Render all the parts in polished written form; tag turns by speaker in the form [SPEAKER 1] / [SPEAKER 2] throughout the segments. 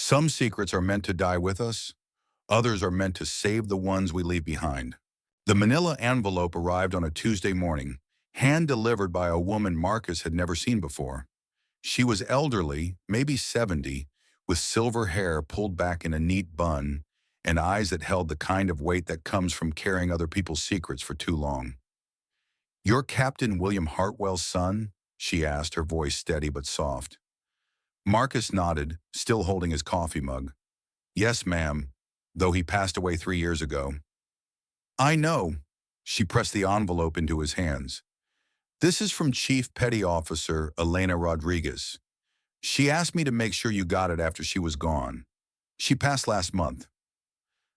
[SPEAKER 1] Some secrets are meant to die with us, others are meant to save the ones we leave behind. The manila envelope arrived on a Tuesday morning, hand-delivered by a woman Marcus had never seen before. She was elderly, maybe 70, with silver hair pulled back in a neat bun and eyes that held the kind of weight that comes from carrying other people's secrets for too long. "You're Captain William Hartwell's son?" she asked, her voice steady but soft. Marcus nodded, still holding his coffee mug. "Yes, ma'am, though he passed away 3 years ago." "I know." She pressed the envelope into his hands. "This is from Chief Petty Officer Elena Rodriguez. She asked me to make sure you got it after she was gone. She passed last month."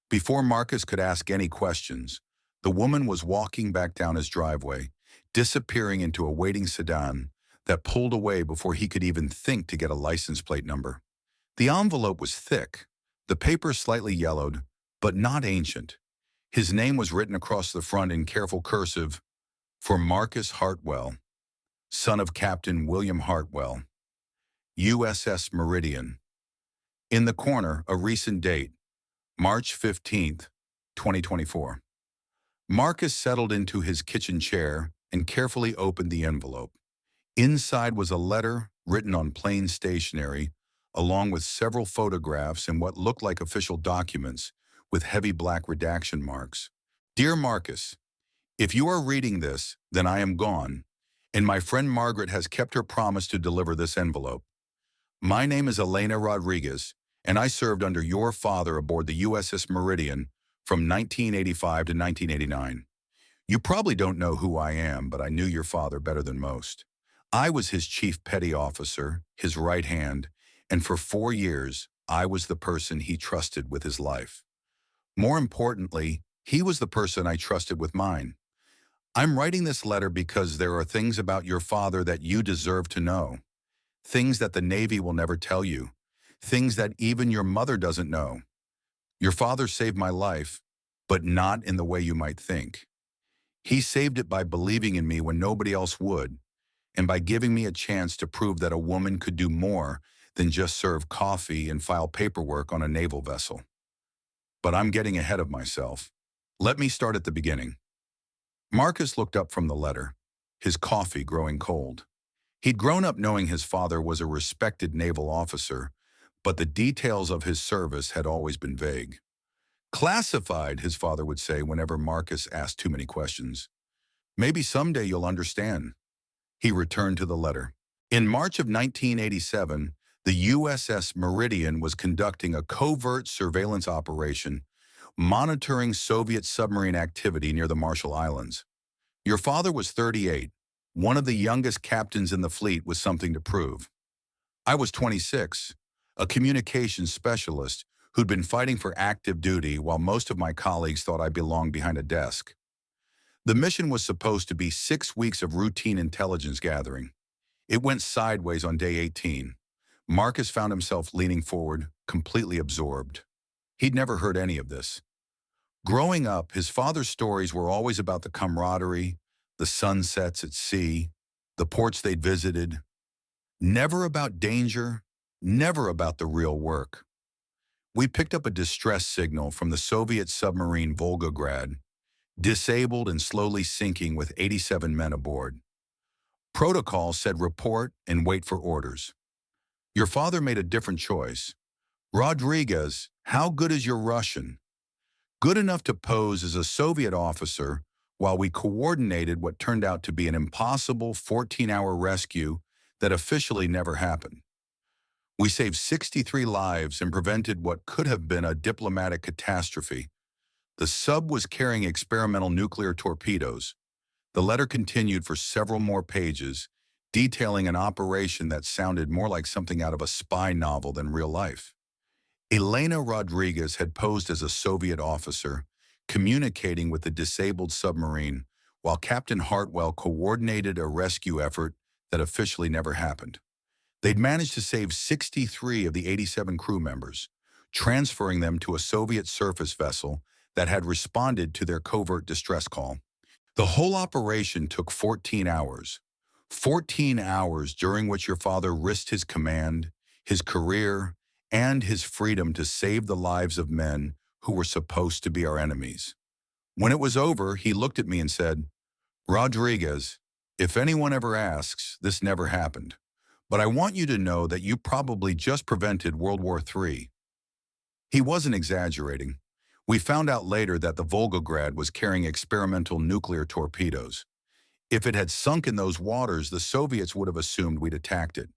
[SPEAKER 1] Before Marcus could ask any questions, the woman was walking back down his driveway, disappearing into a waiting sedan that pulled away before he could even think to get a license plate number. The envelope was thick, the paper slightly yellowed, but not ancient. His name was written across the front in careful cursive, "For Marcus Hartwell, son of Captain William Hartwell, USS Meridian." In the corner, a recent date, March 15th, 2024. Marcus settled into his kitchen chair and carefully opened the envelope. Inside was a letter written on plain stationery, along with several photographs and what looked like official documents with heavy black redaction marks. "Dear Marcus, if you are reading this, then I am gone, and my friend Margaret has kept her promise to deliver this envelope. My name is Elena Rodriguez, and I served under your father aboard the USS Meridian from 1985 to 1989. You probably don't know who I am, but I knew your father better than most. I was his chief petty officer, his right hand, and for 4 years, I was the person he trusted with his life. More importantly, he was the person I trusted with mine. I'm writing this letter because there are things about your father that you deserve to know. Things that the Navy will never tell you. Things that even your mother doesn't know. Your father saved my life, but not in the way you might think. He saved it by believing in me when nobody else would, and by giving me a chance to prove that a woman could do more than just serve coffee and file paperwork on a naval vessel. But I'm getting ahead of myself. Let me start at the beginning." Marcus looked up from the letter, his coffee growing cold. He'd grown up knowing his father was a respected naval officer, but the details of his service had always been vague. "Classified," his father would say whenever Marcus asked too many questions. "Maybe someday you'll understand." He returned to the letter. In March of 1987, the USS Meridian was conducting a covert surveillance operation, monitoring Soviet submarine activity near the Marshall Islands. Your father was 38, one of the youngest captains in the fleet with something to prove. I was 26, a communications specialist who'd been fighting for active duty while most of my colleagues thought I belonged behind a desk. The mission was supposed to be 6 weeks of routine intelligence gathering. It went sideways on day 18. Marcus found himself leaning forward, completely absorbed. He'd never heard any of this. Growing up, his father's stories were always about the camaraderie, the sunsets at sea, the ports they'd visited. Never about danger, never about the real work. We picked up a distress signal from the Soviet submarine Volgograd, disabled and slowly sinking with 87 men aboard. Protocol said report and wait for orders. Your father made a different choice. "Rodriguez, how good is your Russian?" Good enough to pose as a Soviet officer while we coordinated what turned out to be an impossible 14-hour rescue that officially never happened. We saved 63 lives and prevented what could have been a diplomatic catastrophe. The sub was carrying experimental nuclear torpedoes. The letter continued for several more pages, detailing an operation that sounded more like something out of a spy novel than real life. Elena Rodriguez had posed as a Soviet officer, communicating with the disabled submarine, while Captain Hartwell coordinated a rescue effort that officially never happened. They'd managed to save 63 of the 87 crew members, transferring them to a Soviet surface vessel that had responded to their covert distress call. The whole operation took 14 hours. 14 hours during which your father risked his command, his career, and his freedom to save the lives of men who were supposed to be our enemies. When it was over, he looked at me and said, "Rodriguez, if anyone ever asks, this never happened. But I want you to know that you probably just prevented World War III." He wasn't exaggerating. We found out later that the Volgograd was carrying experimental nuclear torpedoes. If it had sunk in those waters, the Soviets would have assumed we'd attacked it.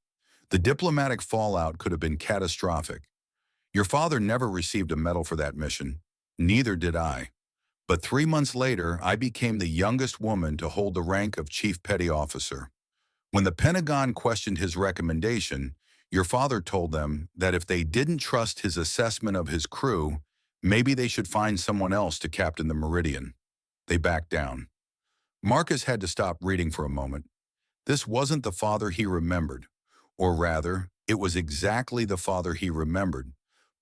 [SPEAKER 1] The diplomatic fallout could have been catastrophic. Your father never received a medal for that mission. Neither did I. But 3 months later, I became the youngest woman to hold the rank of Chief Petty Officer. When the Pentagon questioned his recommendation, your father told them that if they didn't trust his assessment of his crew, maybe they should find someone else to captain the Meridian. They backed down. Marcus had to stop reading for a moment. This wasn't the father he remembered, or rather, it was exactly the father he remembered,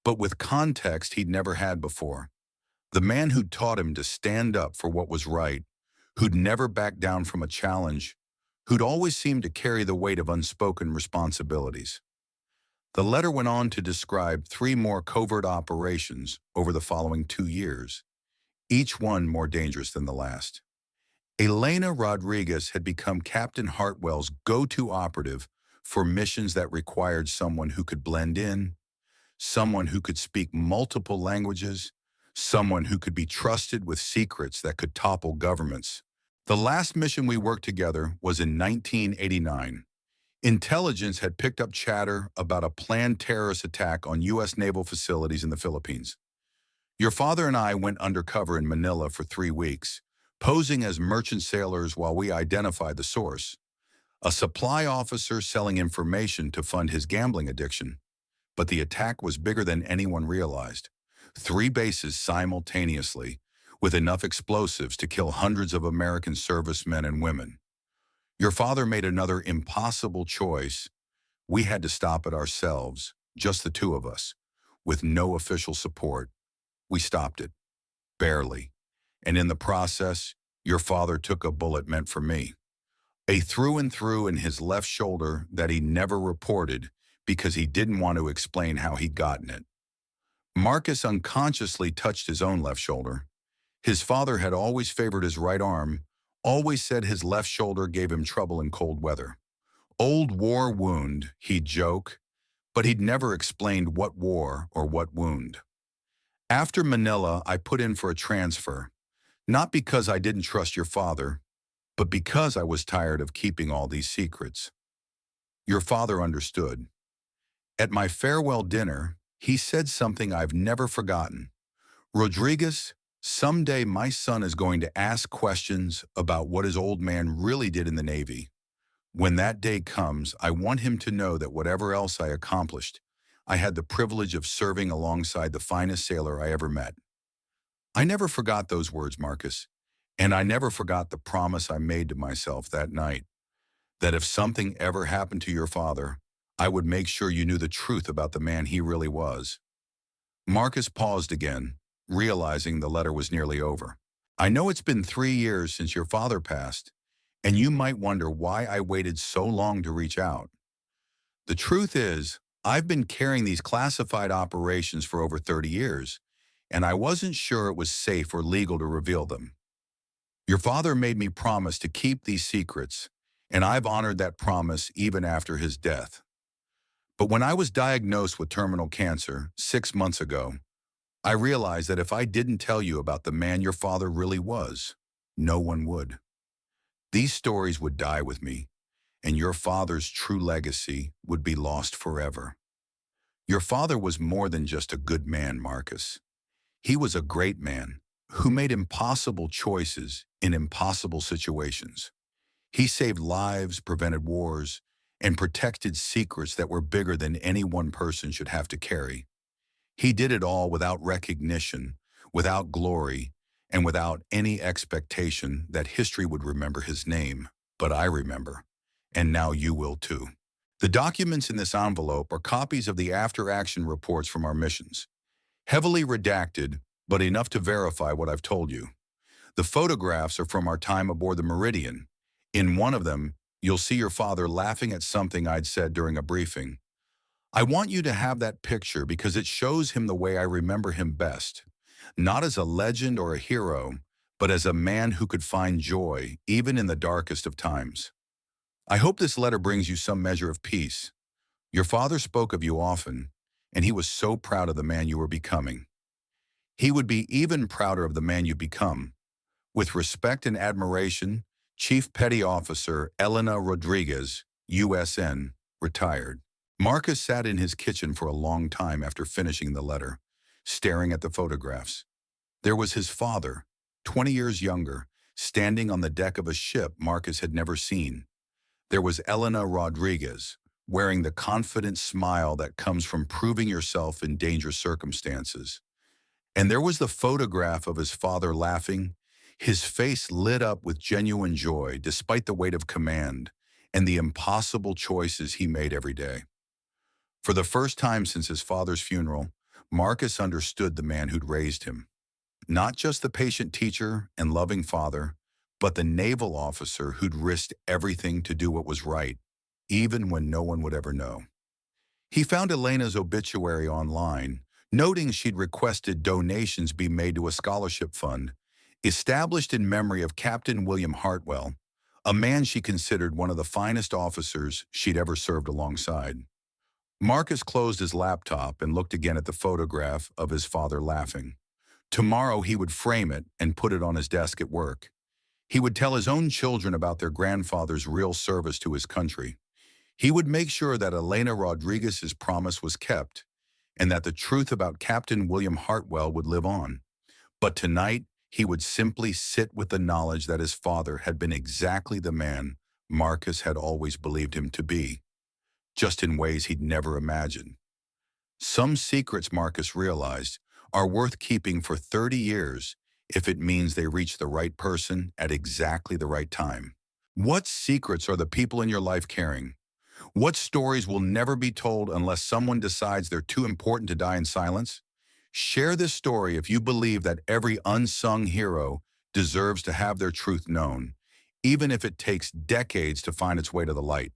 [SPEAKER 1] but with context he'd never had before. The man who'd taught him to stand up for what was right, who'd never backed down from a challenge, who'd always seemed to carry the weight of unspoken responsibilities. The letter went on to describe 3 more covert operations over the following 2 years, each one more dangerous than the last. Elena Rodriguez had become Captain Hartwell's go-to operative for missions that required someone who could blend in, someone who could speak multiple languages, someone who could be trusted with secrets that could topple governments. The last mission we worked together was in 1989. Intelligence had picked up chatter about a planned terrorist attack on U.S. naval facilities in the Philippines. Your father and I went undercover in Manila for 3 weeks, posing as merchant sailors while we identified the source, a supply officer selling information to fund his gambling addiction. But the attack was bigger than anyone realized. 3 bases simultaneously, with enough explosives to kill hundreds of American servicemen and women. Your father made another impossible choice. We had to stop it ourselves, just the 2 of us, with no official support. We stopped it, barely. And in the process, your father took a bullet meant for me. A through and through in his left shoulder that he never reported because he didn't want to explain how he'd gotten it. Marcus unconsciously touched his own left shoulder. His father had always favored his right arm, always said his left shoulder gave him trouble in cold weather. Old war wound, he'd joke, but he'd never explained what war or what wound. After Manila, I put in for a transfer, not because I didn't trust your father, but because I was tired of keeping all these secrets. Your father understood. At my farewell dinner, he said something I've never forgotten. "Rodriguez, someday my son is going to ask questions about what his old man really did in the Navy. When that day comes, I want him to know that whatever else I accomplished, I had the privilege of serving alongside the finest sailor I ever met." I never forgot those words, Marcus, and I never forgot the promise I made to myself that night, that if something ever happened to your father, I would make sure you knew the truth about the man he really was. Marcus paused again, realizing the letter was nearly over. "I know it's been 3 years since your father passed, and you might wonder why I waited so long to reach out. The truth is, I've been carrying these classified operations for over 30 years, and I wasn't sure it was safe or legal to reveal them. Your father made me promise to keep these secrets, and I've honored that promise even after his death. But when I was diagnosed with terminal cancer 6 months ago, I realized that if I didn't tell you about the man your father really was, no one would. These stories would die with me, and your father's true legacy would be lost forever. Your father was more than just a good man, Marcus. He was a great man who made impossible choices in impossible situations. He saved lives, prevented wars, and protected secrets that were bigger than any one person should have to carry. He did it all without recognition, without glory, and without any expectation that history would remember his name. But I remember, and now you will too. The documents in this envelope are copies of the after-action reports from our missions. Heavily redacted, but enough to verify what I've told you. The photographs are from our time aboard the Meridian. In one of them, you'll see your father laughing at something I'd said during a briefing. I want you to have that picture because it shows him the way I remember him best, not as a legend or a hero, but as a man who could find joy even in the darkest of times. I hope this letter brings you some measure of peace. Your father spoke of you often, and he was so proud of the man you were becoming. He would be even prouder of the man you become. With respect and admiration, Chief Petty Officer Elena Rodriguez, USN, retired. Marcus sat in his kitchen for a long time after finishing the letter, staring at the photographs. There was his father, 20 years younger, standing on the deck of a ship Marcus had never seen. There was Elena Rodriguez, wearing the confident smile that comes from proving yourself in dangerous circumstances. And there was the photograph of his father laughing, his face lit up with genuine joy despite the weight of command and the impossible choices he made every day. For the first time since his father's funeral, Marcus understood the man who'd raised him. Not just the patient teacher and loving father, but the naval officer who'd risked everything to do what was right, even when no one would ever know. He found Elena's obituary online, noting she'd requested donations be made to a scholarship fund, established in memory of Captain William Hartwell, a man she considered one of the finest officers she'd ever served alongside. Marcus closed his laptop and looked again at the photograph of his father laughing. Tomorrow he would frame it and put it on his desk at work. He would tell his own children about their grandfather's real service to his country. He would make sure that Elena Rodriguez's promise was kept and that the truth about Captain William Hartwell would live on. But tonight, he would simply sit with the knowledge that his father had been exactly the man Marcus had always believed him to be, just in ways he'd never imagined. Some secrets, Marcus realized, are worth keeping for 30 years if it means they reach the right person at exactly the right time. What secrets are the people in your life carrying? What stories will never be told unless someone decides they're too important to die in silence? Share this story if you believe that every unsung hero deserves to have their truth known, even if it takes decades to find its way to the light.